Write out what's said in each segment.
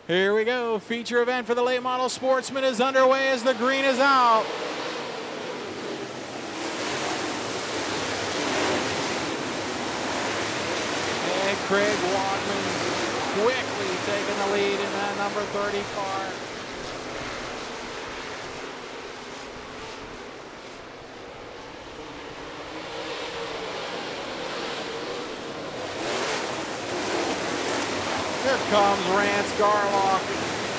Here we go. Feature event for the late model Sportsman is underway as the green is out. And Craig Walkman quickly taking the lead in that number 30 car. Here comes Rance Garlock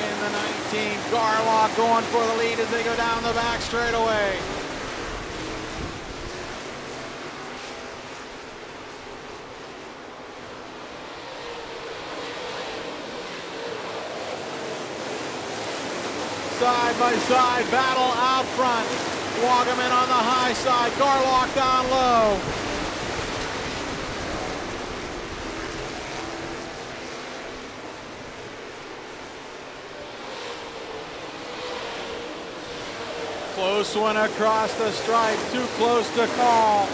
in the 19. Garlock going for the lead as they go down the back straightaway. Side by side battle out front. Wagaman on the high side, Garlock down low. Close one across the stripe, too close to call.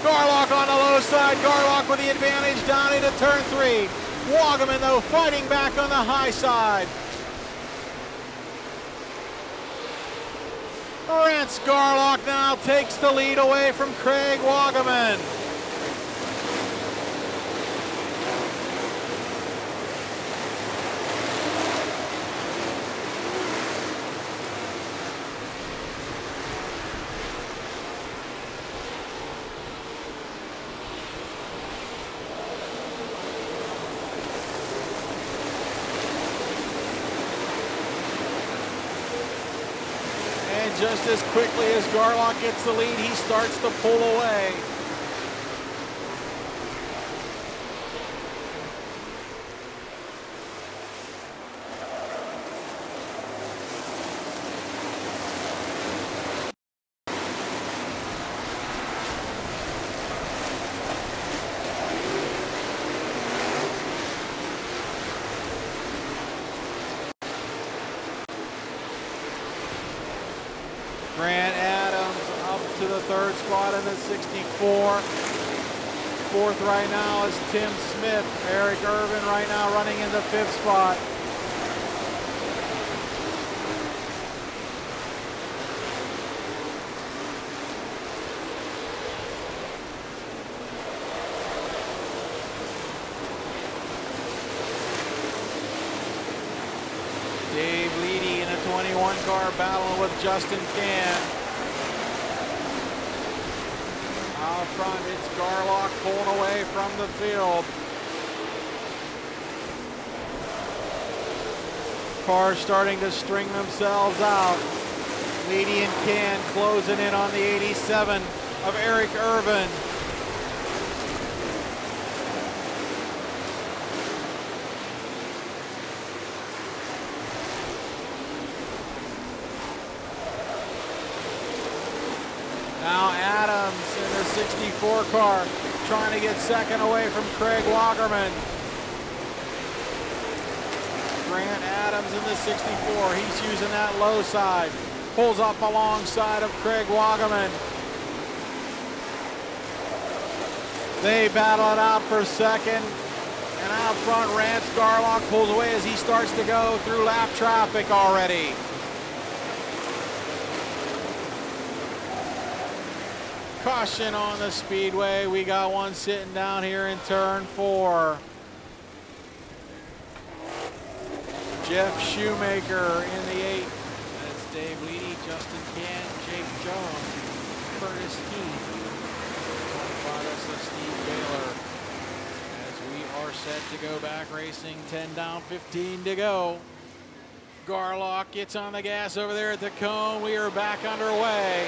Garlock on the low side, Garlock with the advantage down into turn 3. Wagaman though fighting back on the high side. Rance Garlock now takes the lead away from Craig Wagaman. Just as quickly as Garlock gets the lead, he starts to pull away. Grant Adams up to the 3rd spot in the 64. 4th right now is Tim Smith. Eric Irvin right now running in the 5th spot. Dave Leedy in a 21 car battling with Justin Can. Out front, it's Garlock pulling away from the field. Cars starting to string themselves out. Leedy and Can closing in on the 87 of Eric Irvin. Now Adams in the 64 car trying to get second away from Craig Wagaman. Grant Adams in the 64, he's using that low side. Pulls up alongside of Craig Wagaman. They battle it out for second. And out front, Rance Garlock pulls away as he starts to go through lap traffic already. Caution on the Speedway. We got one sitting down here in turn 4. Jeff Shoemaker in the 8. That's Dave Leedy, Justin Can, Jake Jones, Curtis Heath. 25, that's Steve Baylor. As we are set to go back racing, 10 down, 15 to go. Garlock gets on the gas over there at the cone. We are back underway.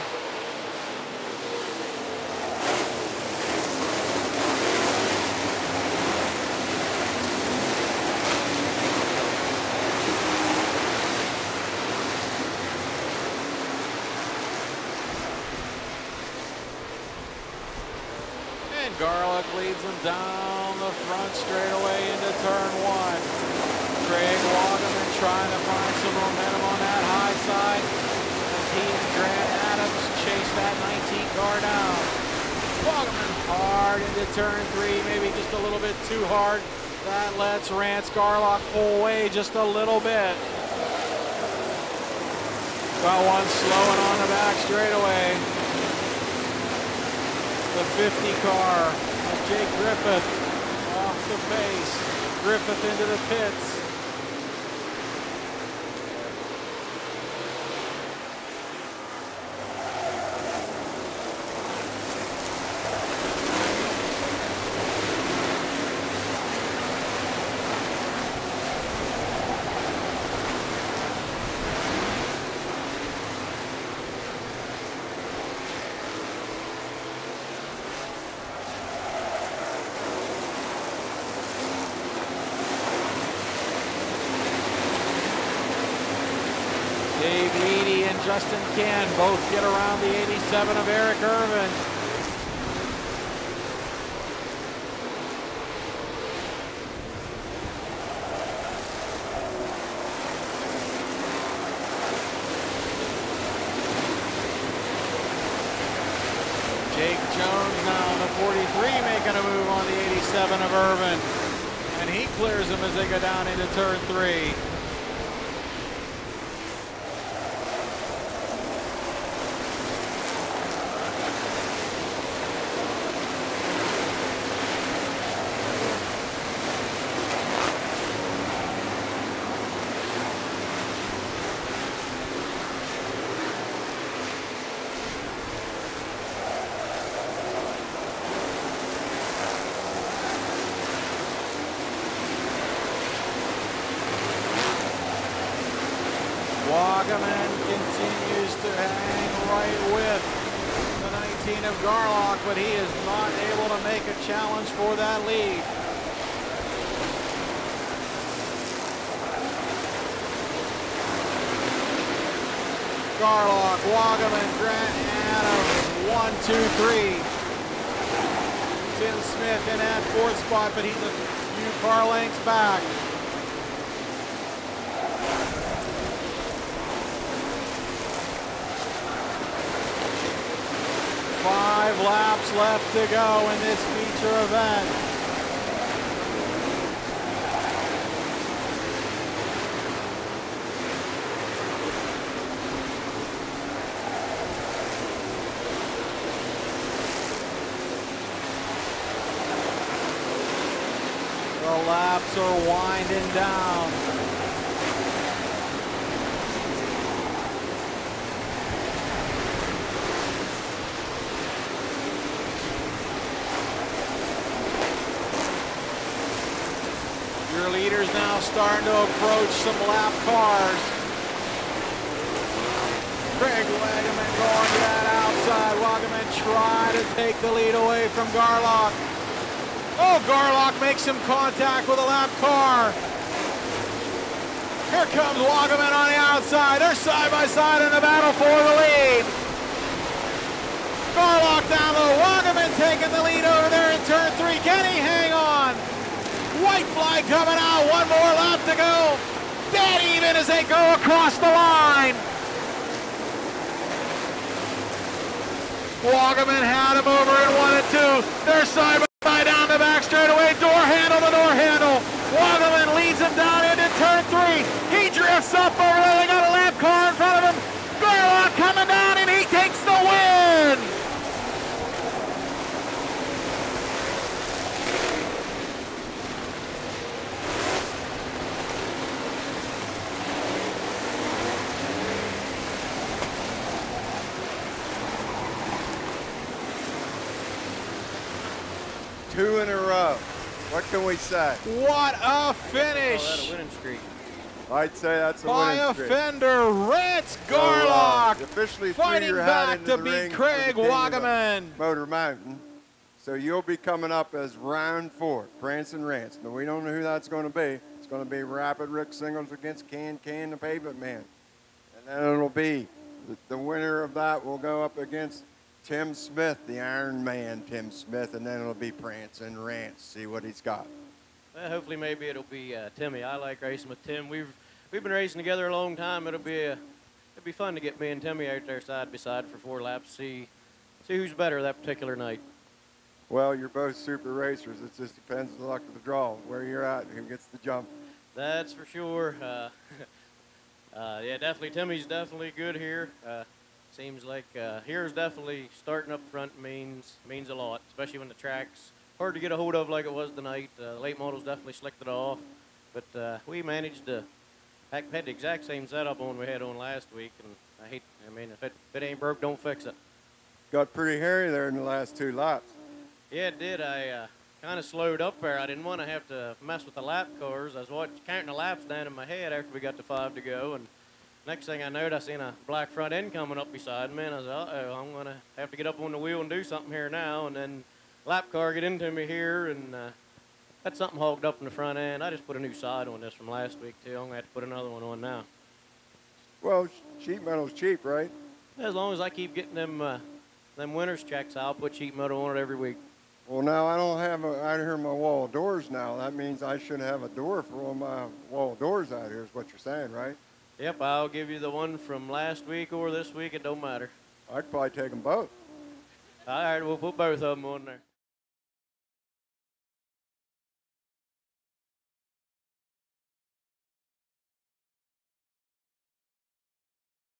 Garlock leads them down the front straightaway into turn 1. Craig Wagaman trying to find some momentum on that high side as he and Grant Adams chase that 19 car down. Wagaman hard into turn 3, maybe just a little bit too hard That lets Rance Garlock pull away just a little bit. Got one slowing on the back straightaway. The 50 car of Jake Griffith off the pace. Griffith into the pits. Dave Leedy and Justin Can both get around the 87 of Eric Irvin. Jake Jones now on the 43 making a move on the 87 of Irvin. And he clears them as they go down into turn 3. Wagaman continues to hang right with the 19 of Garlock, but he is not able to make a challenge for that lead. Garlock, Wagaman, Grant Adams, 1, 2, 3. Tim Smith in at 4th spot, but he's a few car lengths back. Five laps left to go in this feature event. The laps are winding down. Your leaders now starting to approach some lap cars. Craig Wagaman going to that outside. Wagaman trying to take the lead away from Garlock. Oh, Garlock makes some contact with a lap car. Here comes Wagaman on the outside. They're side by side in the battle for the lead. Garlock down low. Wagaman taking the lead over there in turn 3. Can he hang on? White flag coming out, one more lap to go. Dead even as they go across the line. Wagaman had him over in 1 and 2. They're side by side down the back straightaway. Door handle to door handle. Wagaman leads him down into turn 3. He drifts up over there. They got a lap car in front of him. Garlock coming down and he takes the win. Two in a row. What can we say? What a finish! Oh, that's a winning streak. I'd say that's a By winning streak. offender, Rance Garlock, officially fighting your back hat into to the beat ring Craig for the king of the Wagaman. Motor Mountain. So you'll be coming up as round 4, Prance and Rance. Now we don't know who that's going to be. It's going to be Rapid Rick Singles against Can, the Pavement Man. And then it'll be, the winner of that will go up against Tim Smith, the Iron Man, Tim Smith, and then it'll be Prance and Rance. See what he's got. Well, hopefully, maybe it'll be Timmy. I like racing with Tim. We've been racing together a long time. It'll be fun to get me and Timmy out there side by side for 4 laps. See who's better that particular night. Well, you're both super racers. It just depends on the luck of the draw, where you're at, who gets the jump. That's for sure. Yeah, definitely. Timmy's definitely good here. Seems like here's definitely starting up front means a lot, especially when the track's hard to get a hold of like it was tonight. The late models definitely slicked it off, but we managed to had the exact same setup on we had on last week, and I mean, if it ain't broke, don't fix it. Got pretty hairy there in the last 2 laps. Yeah, it did. I kind of slowed up there. I didn't want to have to mess with the lap cars. I was counting the laps down in my head after we got to 5 to go, and next thing I knowed, I seen a black front end coming up beside me, and I was, uh-oh, I'm going to have to get up on the wheel and do something here now. And then lap car get into me here, and had something hogged up in the front end. I just put a new side on this from last week, too. I'm going to have to put another one on now. Well, sheet metal's cheap, right? As long as I keep getting them winter's checks, I'll put sheet metal on it every week. Well, now I don't have out here my wall doors now. That means I should have a door for all my wall doors out here is what you're saying, right? Yep, I'll give you the one from last week or this week. It don't matter. I'd probably take them both. All right, we'll put both of them on there.